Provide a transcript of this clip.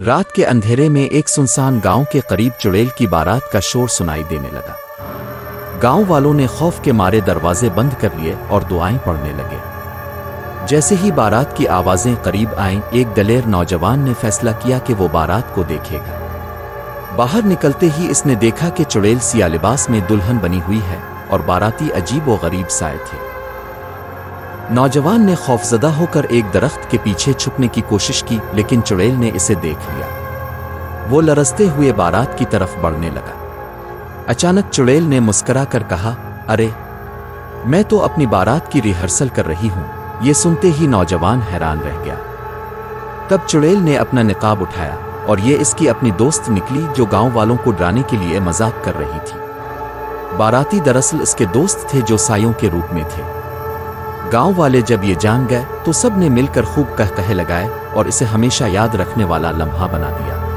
رات کے اندھیرے میں ایک سنسان گاؤں کے قریب چڑیل کی بارات کا شور سنائی دینے لگا۔ گاؤں والوں نے خوف کے مارے دروازے بند کر لیے اور دعائیں پڑھنے لگے۔ جیسے ہی بارات کی آوازیں قریب آئیں، ایک دلیر نوجوان نے فیصلہ کیا کہ وہ بارات کو دیکھے گا۔ باہر نکلتے ہی اس نے دیکھا کہ چڑیل سیاہ لباس میں دلہن بنی ہوئی ہے اور باراتی عجیب و غریب سائے تھے۔ نوجوان نے خوفزدہ ہو کر ایک درخت کے پیچھے چھپنے کی کوشش کی، لیکن چڑیل نے اسے دیکھ لیا۔ وہ لرزتے ہوئے بارات کی طرف بڑھنے لگا۔ اچانک چڑیل نے مسکرا کر کہا، ارے، میں تو اپنی بارات کی ریہرسل کر رہی ہوں۔ یہ سنتے ہی نوجوان حیران رہ گیا۔ تب چڑیل نے اپنا نقاب اٹھایا اور یہ اس کی اپنی دوست نکلی جو گاؤں والوں کو ڈرانے کے لیے مذاق کر رہی تھی۔ باراتی دراصل اس کے دوست تھے جو سایوں کے روپ میں تھے۔ گاؤں والے جب یہ جان گئے تو سب نے مل کر خوب قہقہے لگائے اور اسے ہمیشہ یاد رکھنے والا لمحہ بنا دیا۔